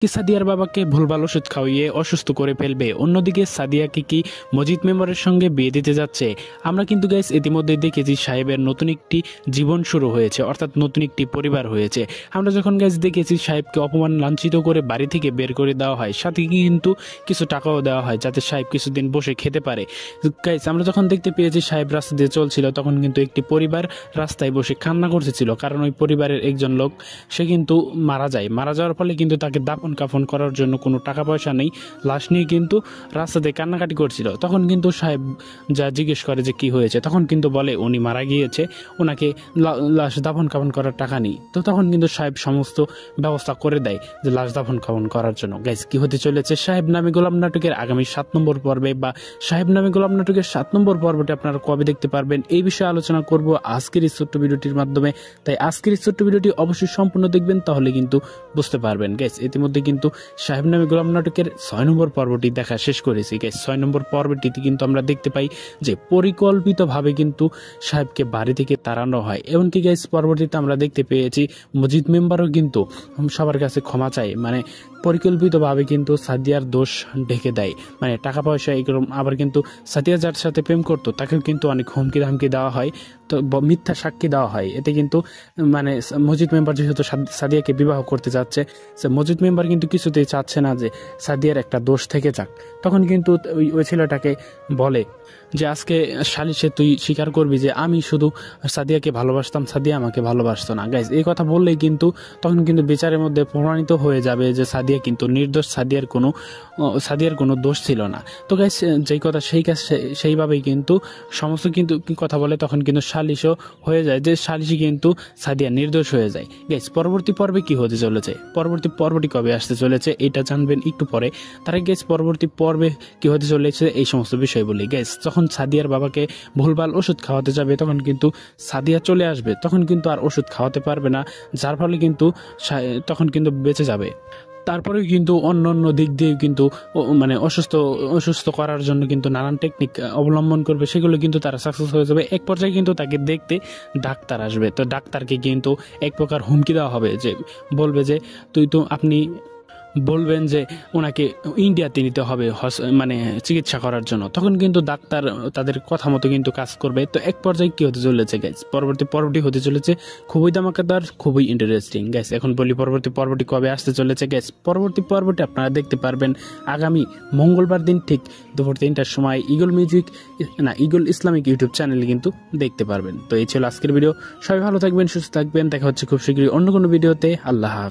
কি সাদিয়ার বাবাকে ভুলভাল ওষুধ খাওয়িয়ে অসুস্থ করে ফেলবে, অন্যদিকে সাদিয়াকে কি মজিদ মেম্বারের সঙ্গে বিয়ে দিতে যাচ্ছে। আমরা কিন্তু গাইস ইতিমধ্যে দেখেছি সাহেবের নতুন একটি জীবন শুরু হয়েছে, অর্থাৎ নতুন একটি পরিবার হয়েছে। আমরা যখন গাইস দেখেছি সাহেবকে অপমান লাঞ্ছিত করে বাড়ি থেকে বের করে দেওয়া হয়, সাথে কিন্তু কিছু টাকাও দেওয়া হয় যাতে সাহেব কিছুদিন বসে খেতে পারে। গাইস আমরা যখন দেখতে পেয়েছি সাহেব রাস্তা দিয়ে চলছিল, তখন কিন্তু একটি পরিবার রাস্তায় বসে কান্না করতেছিল, কারণ ওই পরিবারের একজন লোক সে কিন্তু মারা যায়। মারা যাওয়ার ফলে কিন্তু তাকে দাফন কাফন করার জন্য কোনো টাকা পয়সা নেই, লাশ নিয়ে কিন্তু রাস্তাতে কান্নাকাটি করছিল। তখন কিন্তু সাহেব যা জিজ্ঞেস করে যে কি হয়েছে, তখন কিন্তু বলে উনি মারা গিয়েছে, ওনাকে লাশ দাফন কাফন করার টাকা নেই। তো তখন কিন্তু সাহেব সমস্ত ব্যবস্থা করে দেয় যে লাশ দাফন কাফন করার জন্য। গাইস কি হতে চলেছে সাহেব নামে গোলাম নাটকের আগামী 7 নম্বর পর্বে, বা সাহেব নামে গোলাম নাটকের 7 নম্বর পর্বটি আপনারা কবে দেখতে পারবেন, এই বিষয়ে আলোচনা করব আজকের এই ছোট্ট ভিডিওটির মাধ্যমে। তাই আজকের এই ছোট্ট ভিডিওটি অবশ্যই সম্পূর্ণ দেখবেন, তাহলে কিন্তু বুঝতে পারবেন। গাইস ইতিমধ্যে কিন্তু সাহেব নামে গোলাম নাটকের 6 নম্বর পর্বটি দেখা শেষ করেছি। গাইস 6 নম্বর পর্বটিতে কিন্তু আমরা দেখতে পাই যে পরিকল্পিতভাবে কিন্তু সাহেবকে বাড়ি থেকে তাড়ানো হয়। এমনকি গাইস পরবর্তীতে আমরা দেখতে পেয়েছি মজিদ মেম্বারও কিন্তু সবার কাছে ক্ষমা চায়, মানে পরিকল্পিতভাবে কিন্তু সাদিয়ার দোষ ঢেকে দেয়, মানে টাকা পয়সা এরকম। আবার কিন্তু সাদিয়া যার সাথে প্রেম করতো তাকেও কিন্তু অনেক হুমকি ধামকি দেওয়া হয়, তো মিথ্যা সাক্ষী দেওয়া হয়। এতে কিন্তু মানে মজিদ মেম্বার যেহেতু সাদিয়াকে বিবাহ করতে যাচ্ছে, মজিদ মেম্বার কিন্তু কিছুতেই চাচ্ছে না যে সাদিয়ার একটা দোষ থেকে যাক। তখন কিন্তু ওই ছেলেটাকে বলে যে আজকে সালিশে তুই স্বীকার করবি যে আমি শুধু সাদিয়াকে ভালোবাসতাম, সাদিয়া আমাকে ভালোবাসতো না। গাইজ এই কথা বললেই কিন্তু তখন কিন্তু বিচারের মধ্যে প্রমাণিত হয়ে যাবে যে সাদিয়া কিন্তু নির্দোষ, সাদিয়ার কোনো দোষ ছিল না। তো গাইজ যেই কথা সেই কাজ সেইভাবেই কিন্তু সমস্ত কিন্তু কি কথা বলে, তখন কিন্তু সালিশও হয়ে যায় যে সালিশি কিন্তু সাদিয়া নির্দোষ হয়ে যায়। গাইজ পরবর্তী পর্বে কি হতে চলেছে, পরবর্তী পর্বটি কবে আসতে চলেছে এটা জানবেন একটু পরে। তার আগে গাইজ পরবর্তী পর্বে কি হতে চলেছে এই সমস্ত বিষয় বলি। গাইজ যখন সাদিয়ার বাবাকে ভুলভাল ওষুধ খাওয়াতে যাবে, তখন কিন্তু সাদিয়া চলে আসবে, তখন কিন্তু আর ওষুধ খাওয়াতে পারবে না, যার ফলে কিন্তু তখন কিন্তু বেঁচে যাবে। তারপরেও কিন্তু অন্য অন্য দিক দিয়ে কিন্তু মানে অসুস্থ করার জন্য কিন্তু নানান টেকনিক অবলম্বন করবে, সেগুলো কিন্তু তারা সাকসেস হয়ে যাবে। এক পর্যায়ে কিন্তু তাকে দেখতে ডাক্তার আসবে, তো ডাক্তারকে কিন্তু এক প্রকার হুমকি দেওয়া হবে, যে বলবে যে আপনি বলবেন যে ওনাকে ইন্ডিয়াতে নিতে হবে মানে চিকিৎসা করার জন্য। তখন কিন্তু ডাক্তার তাদের কথা মতো কিন্তু কাজ করবে। তো এক পর্যায়ে কি হতে চলেছে গাইস, পরবর্তী পর্বটি হতে চলেছে খুবই ধামাকাদার, খুবই ইন্টারেস্টিং। গাইস এখন বলি পরবর্তী পর্বটি কবে আসতে চলেছে। গাইস পরবর্তী পর্বটি আপনারা দেখতে পারবেন আগামী মঙ্গলবার দিন ঠিক দুপুর 3টার সময় ইগল ইসলামিক ইউটিউব চ্যানেলে কিন্তু দেখতে পারবেন। তো এই ছিল আজকের ভিডিও, সবাই ভালো থাকবেন, সুস্থ থাকবেন, দেখা হচ্ছে খুব শীঘ্রই অন্য কোনো ভিডিওতে। আল্লাহ হাফেজ।